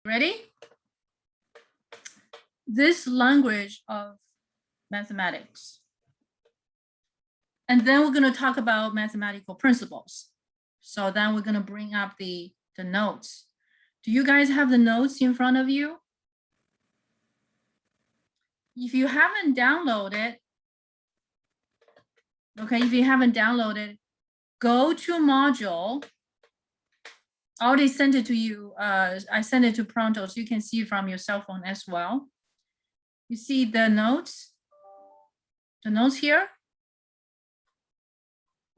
Ready? This language of mathematics. And then we're going to talk about mathematical principles. So then we're going to bring up the notes. Do you guys have the notes in front of you? If you haven't downloaded, okay, if you haven't downloaded, go to module. I already sent it to you. I sent it to Pronto, so you can see from your cell phone as well. You see the notes? The notes here?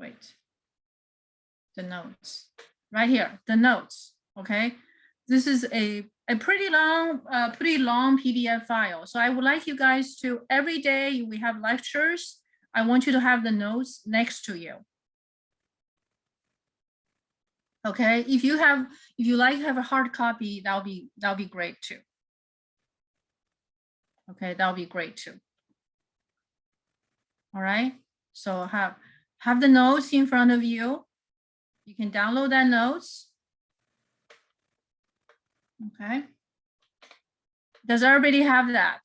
Wait. The notes. Right here, the notes, okay? This is a pretty long PDF file. So I would like you guys to, every day we have lectures, I want you to have the notes next to you. Okay, if you like to have a hard copy, that'll be great too. Okay, that'll be great too. All right, so have the notes in front of you. You can download that notes. Okay. Does everybody have that?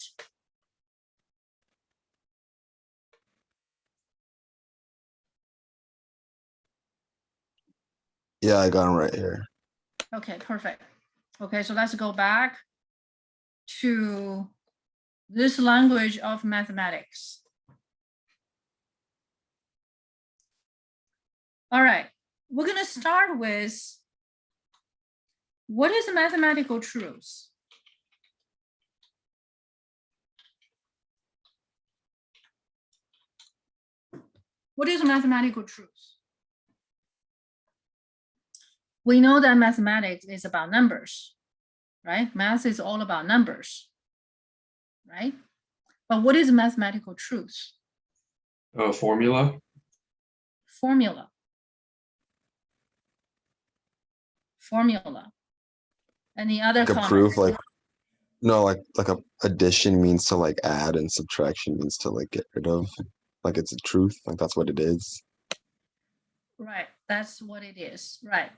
Yeah, I got them right here. Okay, perfect. Okay, so let's go back to this language of mathematics. All right, we're going to start with what is mathematical truth? What is mathematical truth? We know that mathematics is about numbers, right? Math is all about numbers, right? But what is mathematical truth? Formula. Formula. Formula. Any other Like a comments? proof, like no, like a addition means to like add and subtraction means to like get rid of. Like it's a truth, like that's what it is. Right, that's what it is, right.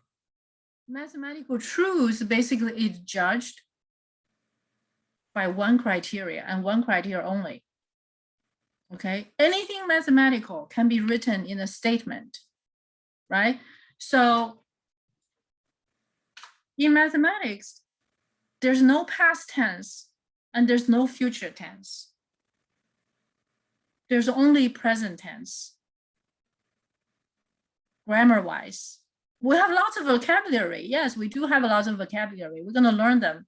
Mathematical truth basically is judged by one criteria and one criteria only. Okay, anything mathematical can be written in a statement, right? So in mathematics, there's no past tense and there's no future tense. There's only present tense. Grammar-wise, we have lots of vocabulary. Yes, we do have a lot of vocabulary. We're going to learn them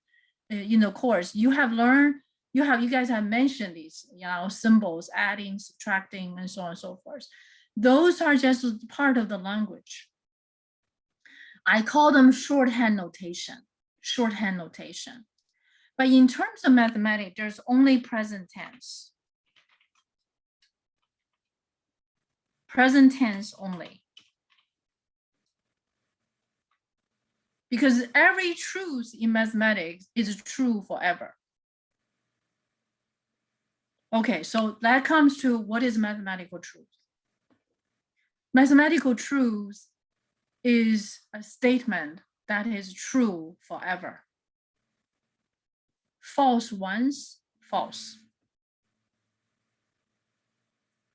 in the course. You guys have mentioned these, symbols, adding, subtracting, and so on and so forth. Those are just part of the language. I call them shorthand notation. But in terms of mathematics, there's only present tense. Present tense only. Because every truth in mathematics is true forever. Okay, so that comes to what is mathematical truth. Mathematical truth is a statement that is true forever. False once, false.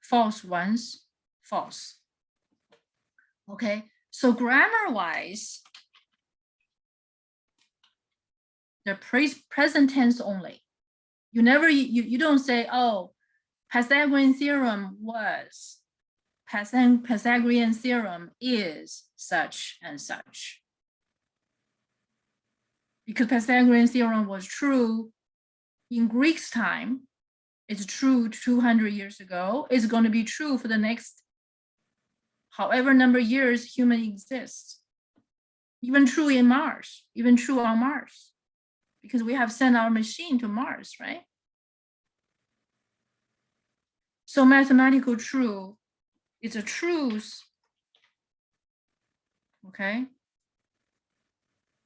False once, false. Okay, so grammar-wise, the present tense only. You never, you don't say, oh, Pythagorean theorem was, Pythagorean theorem is such and such. Because Pythagorean theorem was true in Greek's time, it's true 200 years ago, it's going to be true for the next however number of years human exists. Even true in Mars, even true on Mars. Because we have sent our machine to Mars, right? So mathematical truth is a truth, okay?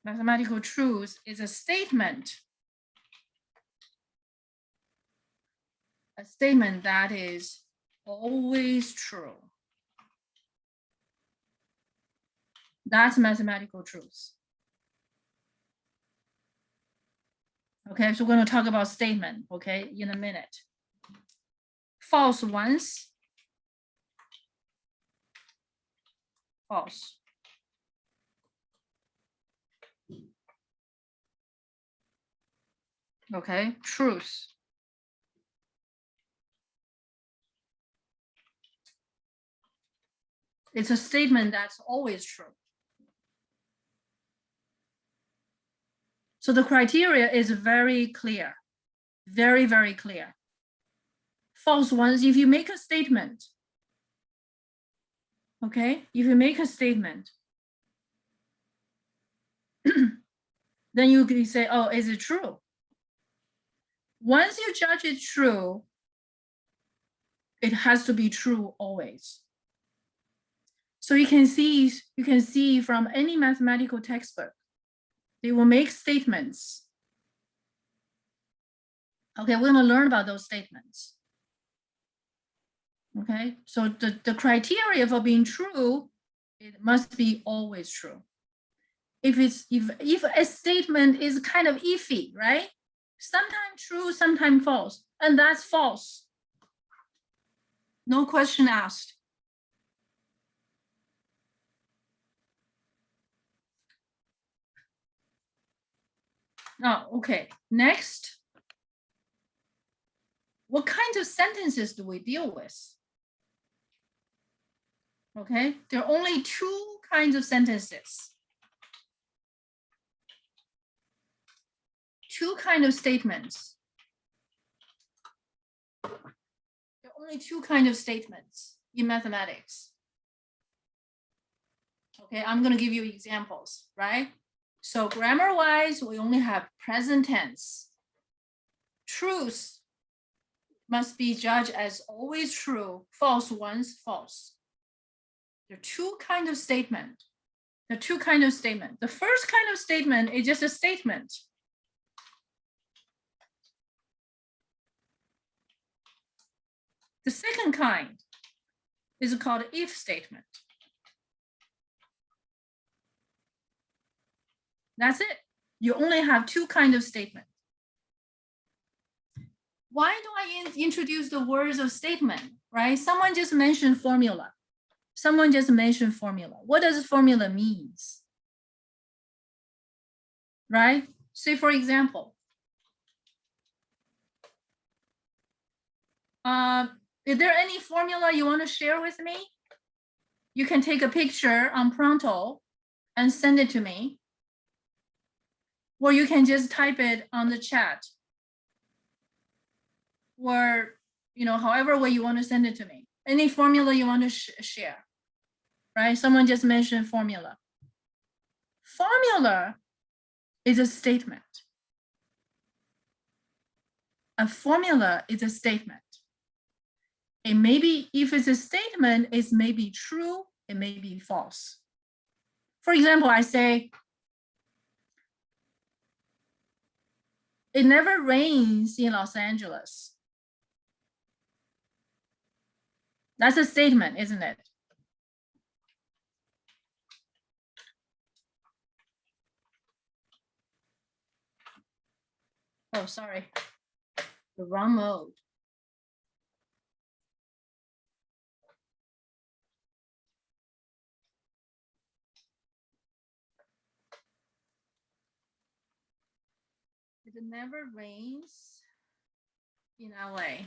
Mathematical truth is a statement that is always true. That's mathematical truth. Okay, so we're going to talk about statement, okay, in a minute. False ones. False. Okay, truth. It's a statement that's always true. So the criteria is very clear, very, very clear. False ones, if you make a statement, okay, if you make a statement, then you can say, oh, is it true? Once you judge it true, it has to be true always. So you can see from any mathematical textbook, they will make statements. Okay, we're gonna learn about those statements. Okay, so the criteria for being true, it must be always true. If a statement is kind of iffy, right? Sometimes true, sometimes false, and that's false. No question asked. Oh, okay, next. What kind of sentences do we deal with? Okay, there are only two kinds of sentences. Two kinds of statements. There are only two kinds of statements in mathematics. Okay, I'm going to give you examples, right? So grammar-wise, we only have present tense. Truth must be judged as always true. False ones, false. There are two kinds of statement. There are two kinds of statement. The first kind of statement is just a statement. The second kind is called if statement. That's it. You only have two kinds of statement. Why do I introduce the words of statement, right? Someone just mentioned formula. Someone just mentioned formula. What does formula means? Right? Say, for example, is there any formula you want to share with me? You can take a picture on Pronto and send it to me. Or you can just type it on the chat. Or, however way you want to send it to me. Any formula you want to share, right? Someone just mentioned formula. Formula is a statement. A formula is a statement. It may be, if it's a statement, it may be true, it may be false. For example, I say, it never rains in Los Angeles. That's a statement, isn't it? Oh, sorry, the wrong mode. It never rains in LA.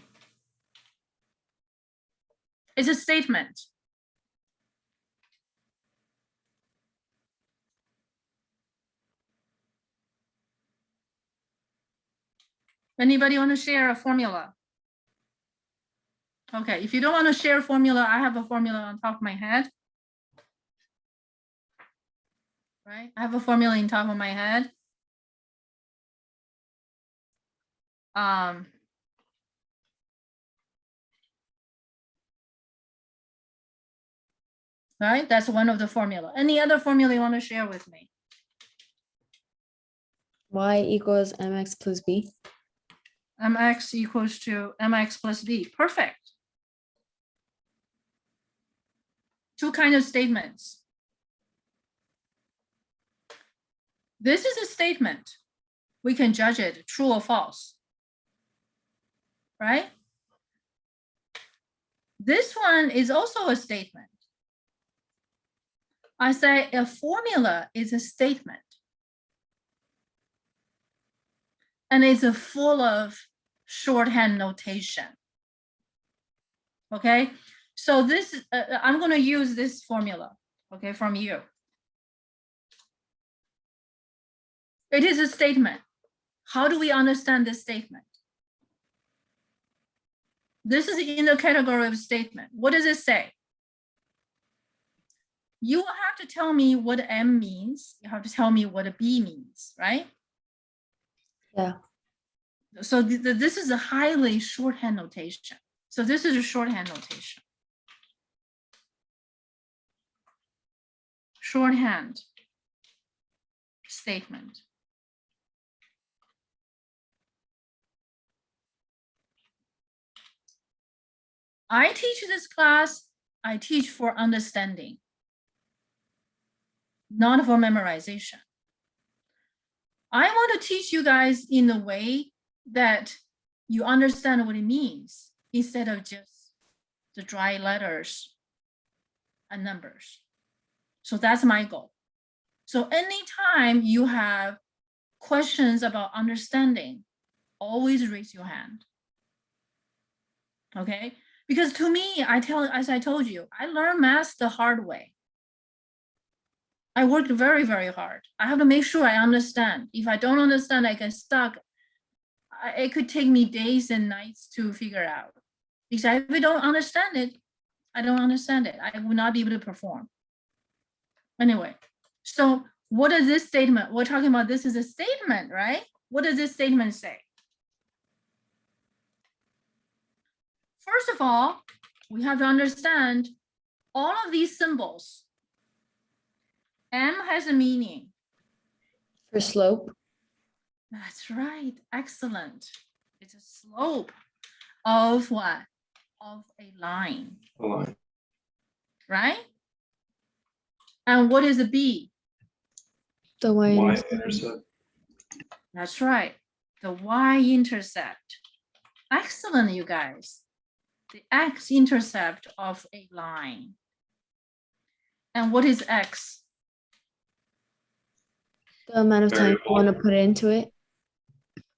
It's a statement. Anybody want to share a formula? Okay, if you don't want to share a formula, I have a formula on top of my head. Right, I have a formula on top of my head. Right, that's one of the formula. Any other formula you want to share with me? Y equals mx plus b. Mx equals to mx plus b. Perfect. Two kinds of statements. This is a statement. we can judge it true or false, right? This one is also a statement. I say a formula is a statement. And it's full of shorthand notation. Okay, so this, I'm going to use this formula, okay, from you. It is a statement. How do we understand this statement? This is in the category of statement. What does it say? You will have to tell me what M means. You have to tell me what a B means, right? Yeah. So this is a highly shorthand notation. So this is a shorthand notation. Shorthand statement. I teach this class, I teach for understanding, not for memorization. I want to teach you guys in a way that you understand what it means instead of just the dry letters and numbers. So that's my goal. So anytime you have questions about understanding, always raise your hand. Okay? Because to me, as I told you, I learned math the hard way. I worked very, very hard. I have to make sure I understand. If I don't understand, I get stuck. It could take me days and nights to figure out. Because if I don't understand it, I don't understand it. I will not be able to perform. Anyway, so what is this statement? We're talking about this is a statement, right? What does this statement say? First of all, we have to understand all of these symbols. M has a meaning. For slope. That's right. Excellent. It's a slope of what? Of a line. A line. Right? And what is a B? The Y y-intercept. intercept. That's right. The y-intercept. Excellent, you guys. The x-intercept of a line. And what is x? The amount of time you Variable. want to put into it.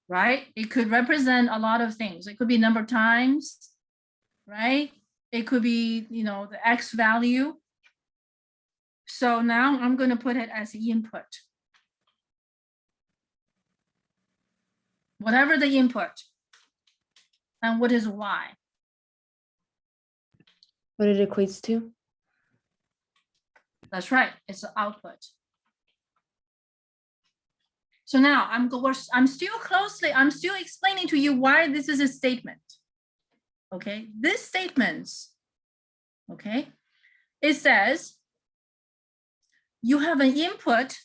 Right? It could represent a lot of things. It could be number of times, right? It could be, you know, the x value. So now I'm going to put it as input. Whatever the input. And what is y? What it equates to. That's right. It's the output. So now I'm still explaining to you why this is a statement. Okay, this statements, okay, it says you have an input,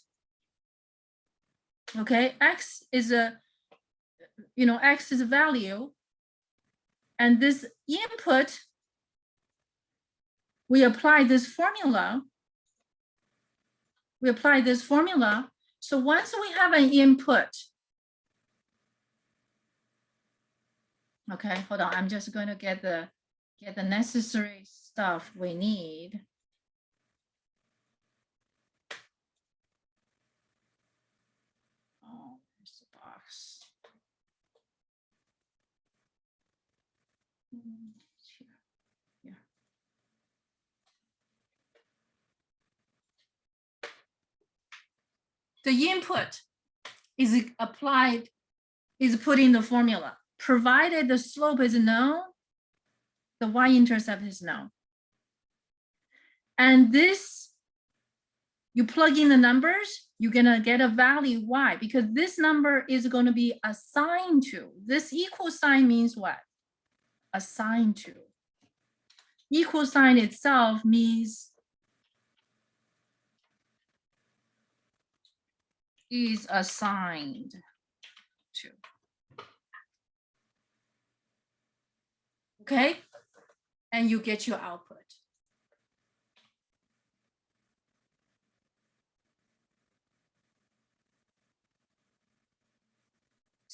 okay, x is a, you know, x is a value, and this input, we apply this formula. So once we have an input, okay, hold on, I'm just going to get the necessary stuff we need. Oh, there's the box. Yeah. The input is applied, is put in the formula. Provided the slope is known, the y-intercept is known. And this, you plug in the numbers, you're gonna get a value y, because this number is gonna be assigned to. This equal sign means what? Assigned to. Equal sign itself means is assigned to. Okay? And you get your output.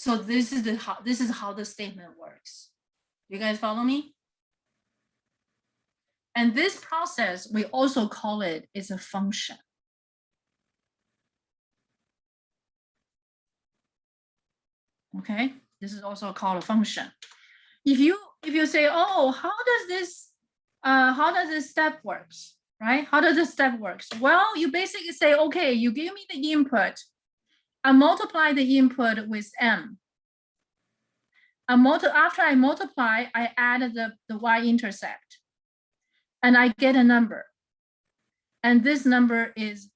So this is how the statement works. You guys follow me? And this process, we also call it is a function. Okay, this is also called a function. If you say, oh, how does this step works, right? How does this step works? Well, you basically say, okay, you give me the input, I multiply the input with m. After I multiply, I add the y-intercept, and I get a number. And this number is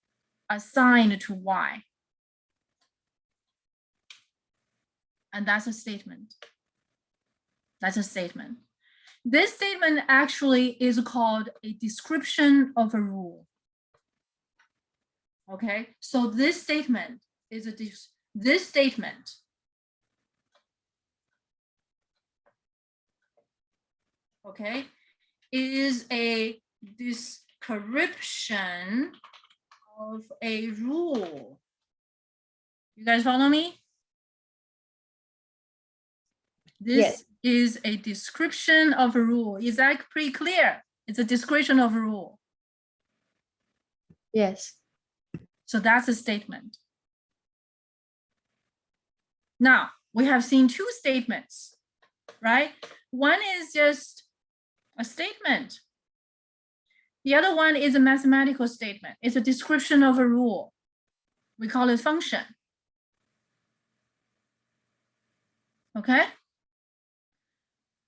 assigned to y. And that's a statement. That's a statement. This statement actually is called a description of a rule. Okay, so this statement is this statement okay, is a description of a rule. You guys follow me? This Yes. is a description of a rule. Is that pretty clear? It's a description of a rule. Yes. So that's a statement. Now, we have seen two statements, right? One is just a statement. The other one is a mathematical statement. It's a description of a rule. We call it function. Okay?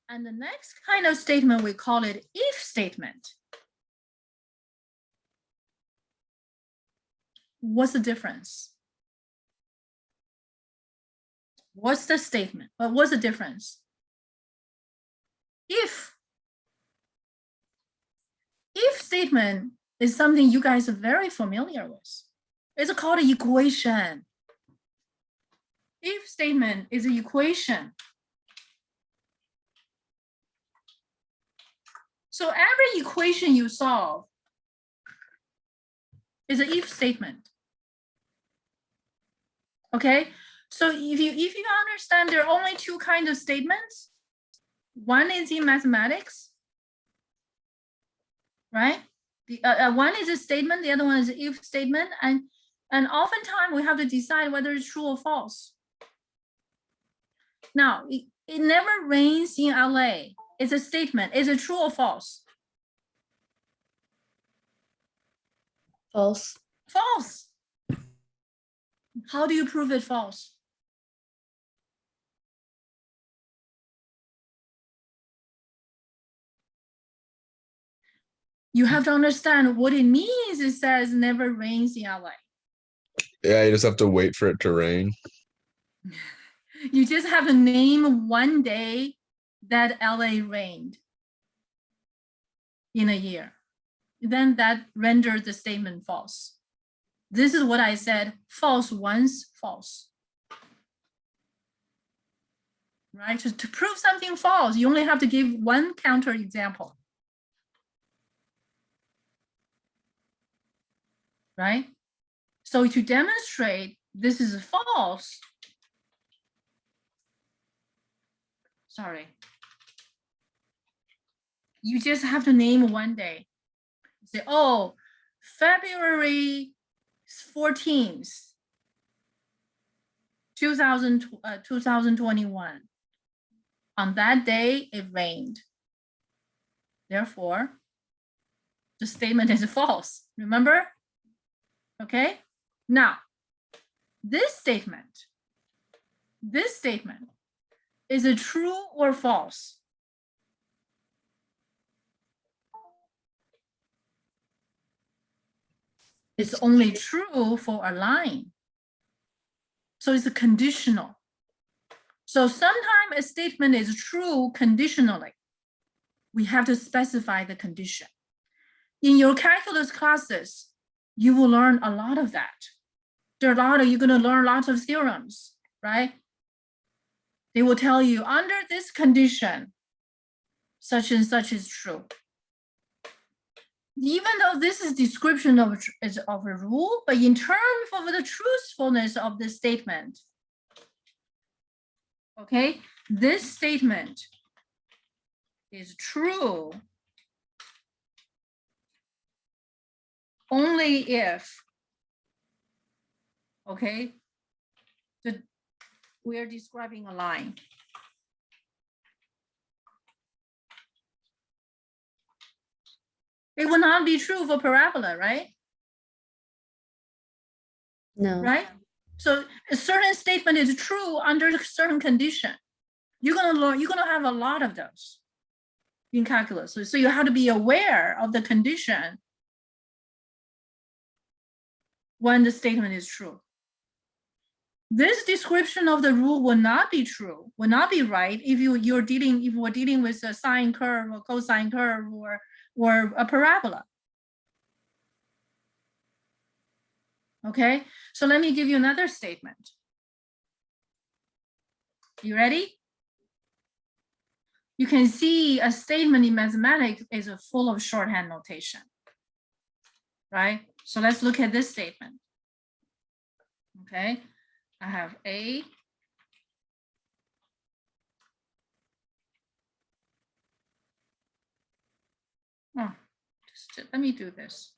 And the next kind of statement, we call it if statement. What's the difference? What's the statement? But what's the difference? If statement is something you guys are very familiar with. It's called an equation. If statement is an equation. So every equation you solve is an if statement. Okay, so if you understand there are only two kinds of statements, one is in mathematics, right? One is a statement, the other one is an if statement, and oftentimes we have to decide whether it's true or false. Now, it never rains in LA. It's a statement. Is it true or false? False. False. How do you prove it false? You have to understand what it means. It says never rains in LA. Yeah, you just have to wait for it to rain. You just have to name one day that LA rained in a year. Then that renders the statement false. This is what I said, false once, false. Right, to prove something false, you only have to give one counter example. Right? So to demonstrate this is false, sorry, you just have to name one day. Say, oh, February 14th, 2021. On that day, it rained. Therefore, the statement is false. Remember? Okay. Now, this statement is it true or false? It's only true for a line. So it's a conditional. So sometimes a statement is true conditionally. We have to specify the condition. In your calculus classes, you will learn a lot of that. You're going to learn lots of theorems, right? They will tell you under this condition, such and such is true. Even though this is description of a rule, but in terms of the truthfulness of the statement, Okay, this statement is true only if, okay, we're describing a line. It will not be true for parabola, right? No. Right? So a certain statement is true under a certain condition. You're gonna have a lot of those in calculus. So you have to be aware of the condition when the statement is true. This description of the rule will not be true, will not be right if we're dealing with a sine curve or cosine curve or a parabola. Okay, so let me give you another statement. You ready? You can see a statement in mathematics is full of shorthand notation, right? So let's look at this statement. Okay, I have A. Oh, just let me do this.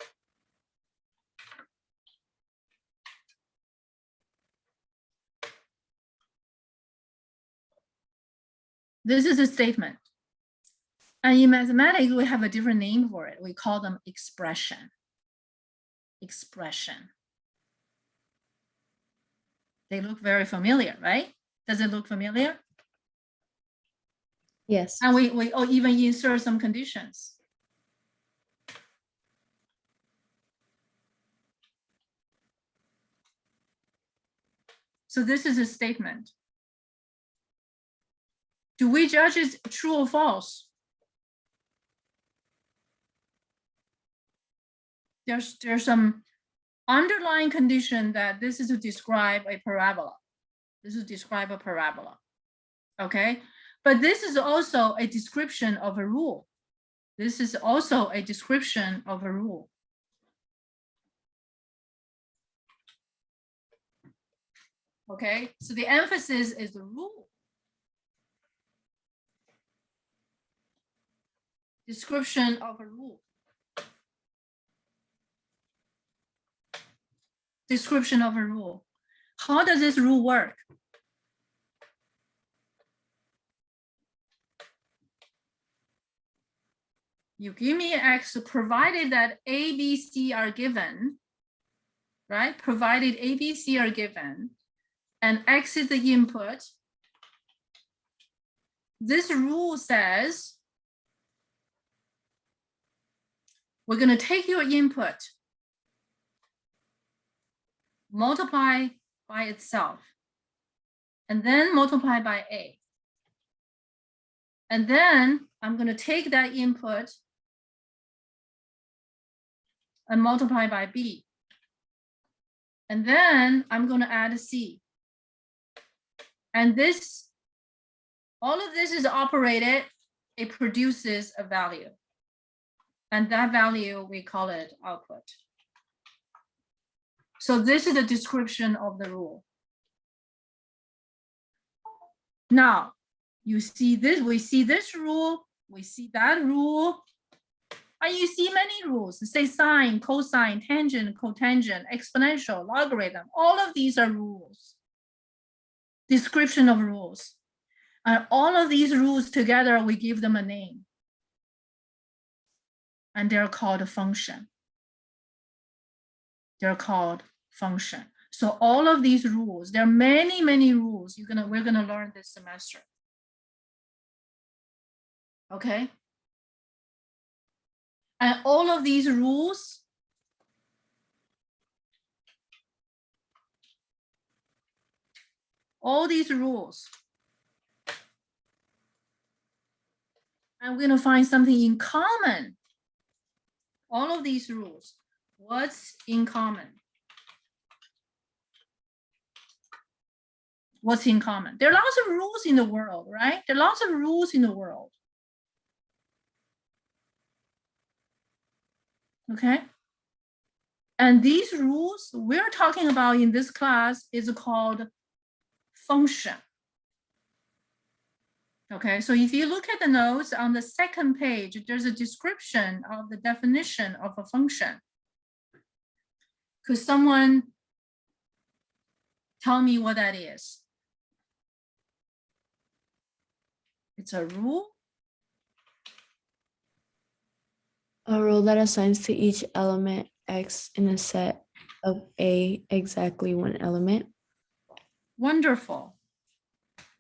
This is a statement. And in mathematics, we have a different name for it. We call them expression. Expression. They look very familiar, right? Does it look familiar? Yes. And we even insert some conditions. So this is a statement. Do we judge it true or false? There's some underlying condition that this is to describe a parabola. This is to describe a parabola, okay? But this is also a description of a rule. This is also a description of a rule. Okay, so the emphasis is the rule. Description of a rule. Description of a rule. How does this rule work? You give me X provided that A, B, C are given, right? Provided A, B, C are given, and X is the input. This rule says we're going to take your input, multiply by itself, and then multiply by A. And then I'm going to take that input and multiply by B. And then I'm going to add C. And this, all of this is operated, it produces a value. And that value, we call it output. So this is a description of the rule. Now, you see this, we see this rule, we see that rule, and you see many rules, say sine, cosine, tangent, cotangent, exponential, logarithm, all of these are rules. Description of rules. And all of these rules together, we give them a name. And they're called a function. They're called function. So all of these rules, there are many, many rules we're gonna learn this semester. Okay? And all of these rules and we're gonna find something in common. All of these rules, what's in common? What's in common? There are lots of rules in the world, right? There are lots of rules in the world. Okay? And these rules we're talking about in this class is called function. Okay, so if you look at the notes on the second page, there's a description of the definition of a function. Could someone tell me what that is? It's a rule. A rule that assigns to each element X in a set of A exactly one element. Wonderful.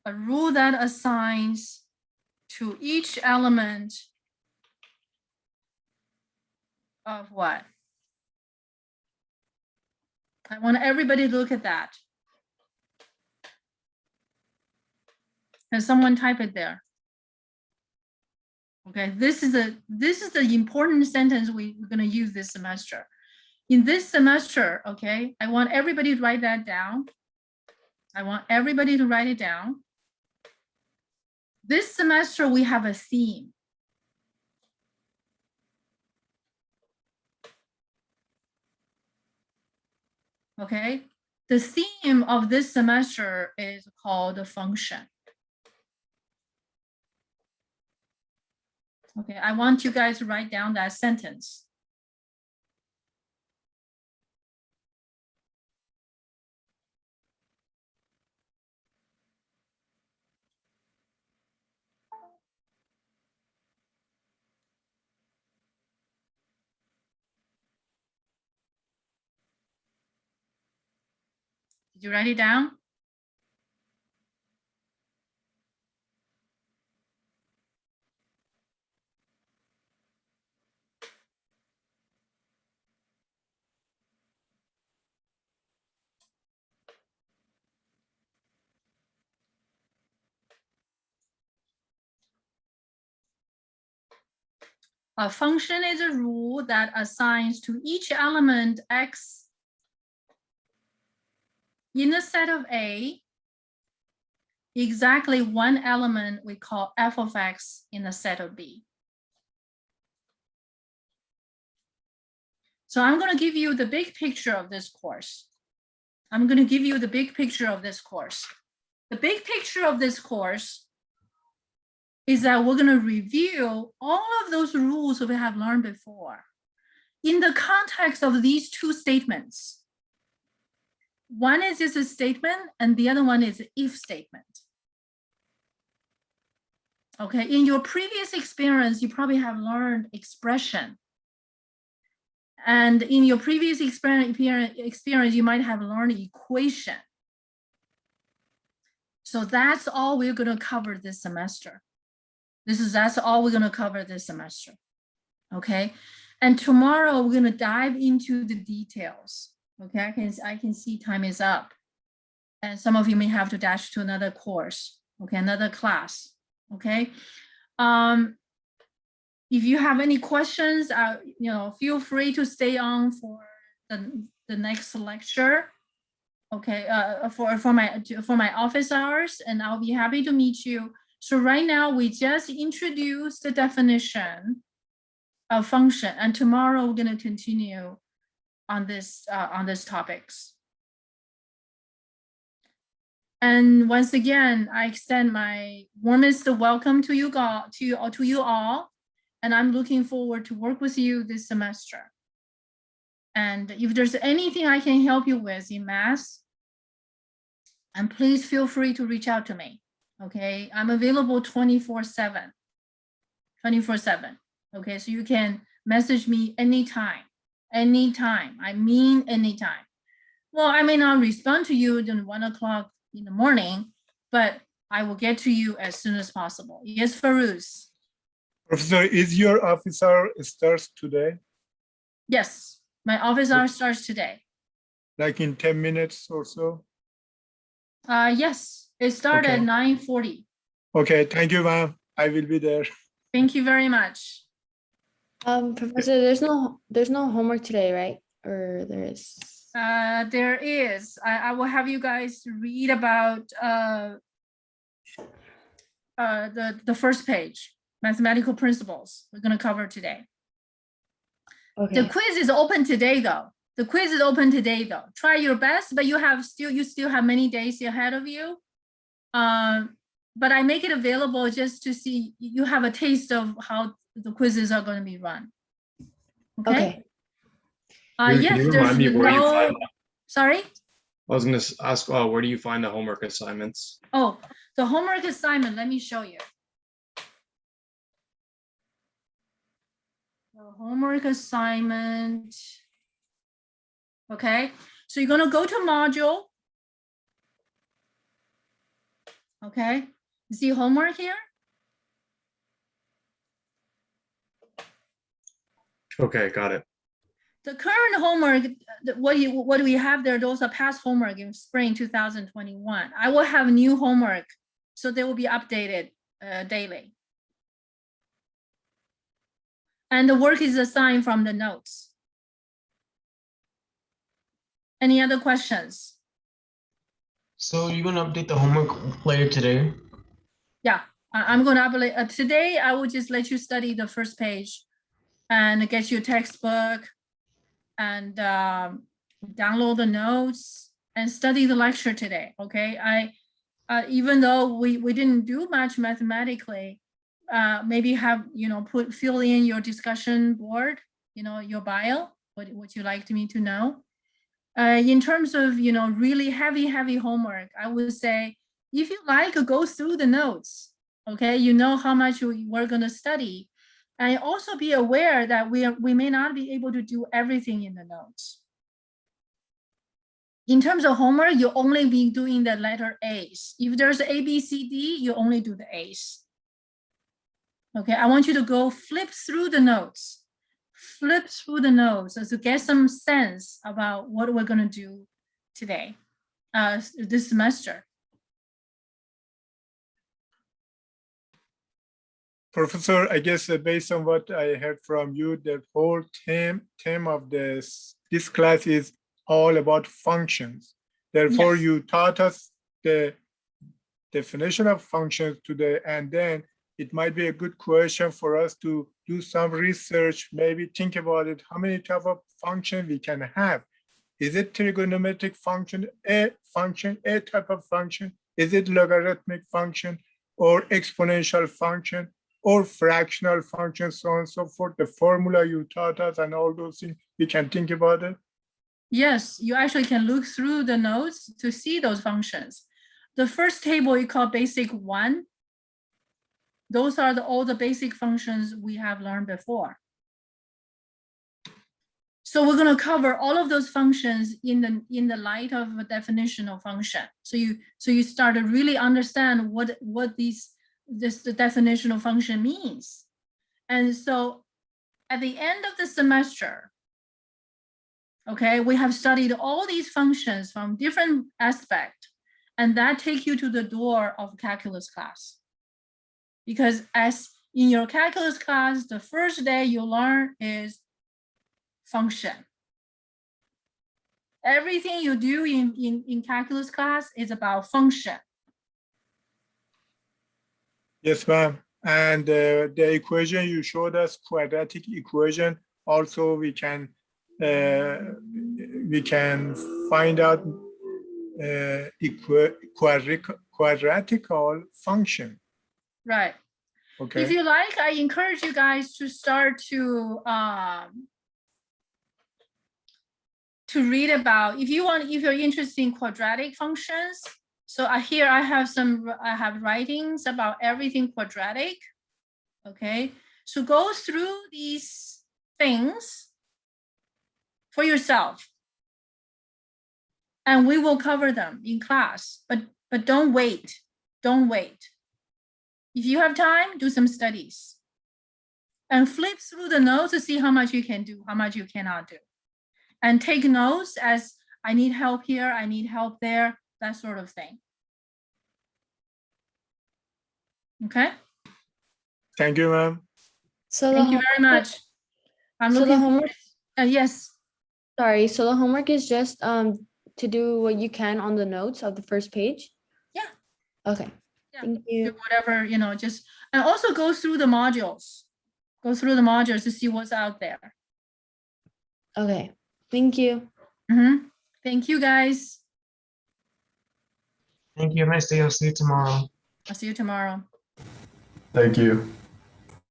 A rule that assigns to each element of what? I want everybody to look at that. Can someone type it there? Okay, this is the important sentence we're going to use this semester. In this semester, okay, I want everybody to write that down. I want everybody to write it down. This semester, we have a theme. Okay, the theme of this semester is called a function. Okay, I want you guys to write down that sentence. Did you write it down? A function is a rule that assigns to each element X in a set of A exactly one element we call f of X in a set of B. So I'm going to give you the big picture of this course. I'm going to give you the big picture of this course. The big picture of this course is that we're going to review all of those rules we have learned before in the context of these two statements. One is just a statement and the other one is an if statement. Okay, in your previous experience, you probably have learned expression. And in your previous experience, you might have learned equation. So that's all we're going to cover this semester. That's all we're going to cover this semester. Okay, and tomorrow we're going to dive into the details. Okay, I can see time is up, and some of you may have to dash to another course. Okay, another class. Okay, if you have any questions, feel free to stay on for the next lecture. Okay, for my office hours, and I'll be happy to meet you. So right now we just introduced the definition of function, and tomorrow we're going to continue on this topics. And once again, I extend my warmest welcome to you all, and I'm looking forward to work with you this semester. And if there's anything I can help you with in math, and please feel free to reach out to me. Okay, I'm available 24/7. 24/7. Okay, so you can message me anytime. Anytime. I mean anytime. Well, I may not respond to you at 1 o'clock in the morning, but I will get to you as soon as possible. Yes, Farouz. Professor, is your office hour starts today? Yes, my office hour starts today. Like in 10 minutes or so? Yes, it started at Okay. 9:40. Okay, thank you, ma'am. I will be there. Thank you very much. Professor, there's no homework today, right? Or there is? There is. I will have you guys read about the first page, mathematical principles. We're going to cover today. Okay. The quiz is open today, though. The quiz is open today, though. Try your best, but you still have many days ahead of you. but I make it available just to see you have a taste of how the quizzes are going to be run. Okay. Can Yes, you there's remind me where you no, find sorry? I was gonna ask, where do you find the homework assignments? Oh, the homework assignment, let me show you. The homework assignment. Okay, so you're gonna go to module. Okay, you see homework here? Okay, got it. The current homework, what do we have there? Those are past homework in spring 2021. I will have new homework, so they will be updated daily. And the work is assigned from the notes. Any other questions? So you're gonna update the homework later today? Yeah, I'm going to upload today. I will just let you study the first page and get your textbook and download the notes and study the lecture today. Okay, even though we didn't do much mathematically, maybe have fill in your discussion board, your bio, what you like me to know. In terms of really heavy homework, I would say if you like, go through the notes. Okay, you know how much we're going to study, and also be aware that we may not be able to do everything in the notes. In terms of homework, you only be doing the letter A's. If there's A, B, C, D, you only do the A's. Okay, I want you to go flip through the notes. Flip through the notes to get some sense about what we're going to do today, this semester. Professor, I guess based on what I heard from you, the whole theme of this class is all about functions. Therefore, Yes. you taught us the definition of functions today, and then it might be a good question for us to do some research, maybe think about it, how many type of function we can have. Is it trigonometric function, a type of function? Is it logarithmic function or exponential function or fractional function, so on and so forth? The formula you taught us and all those things, we can think about it. Yes, you actually can look through the notes to see those functions. The first table you call basic 1. Those are all the basic functions we have learned before. So we're going to cover all of those functions in the light of a definitional function. So you start to really understand what the definitional function means. And so at the end of the semester, okay, we have studied all these functions from different aspects, and that take you to the door of calculus class. Because as in your calculus class, the first day you learn is function. Everything you do in calculus class is about function. Yes, ma'am. And the equation you showed us, quadratic equation, also we can find out quadratical function. Right. Okay. If you like, I encourage you guys to start to read about, if you're interested in quadratic functions. So here I have writings about everything quadratic. Okay, so go through these things for yourself, and we will cover them in class. But don't wait. Don't wait. If you have time, do some studies and flip through the notes to see how much you can do, how much you cannot do. And take notes as I need help here, I need help there, that sort of thing. Okay? Thank you, ma'am. So Thank you very much. I'm so the looking homework, yes. sorry, so the homework is just to do what you can on the notes of the first page? Yeah. Okay. Yeah. Thank you. Do whatever, just, and also go through the modules. Go through the modules to see what's out there. Okay. Thank you. Mm-hmm. Thank you, guys. Thank you. Have a nice day. I'll see you tomorrow. I'll see you tomorrow. Thank you.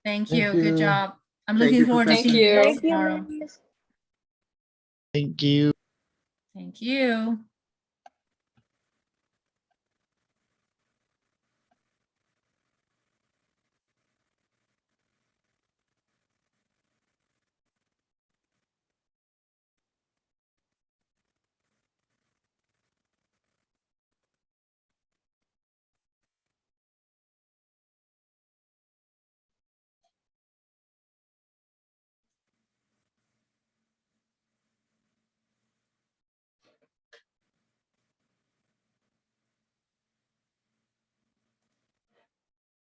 Thank Thank you. Good you. job. I'm Thank looking you, forward to Professor. seeing you Thank you. tomorrow. Miss. Thank you. Thank you.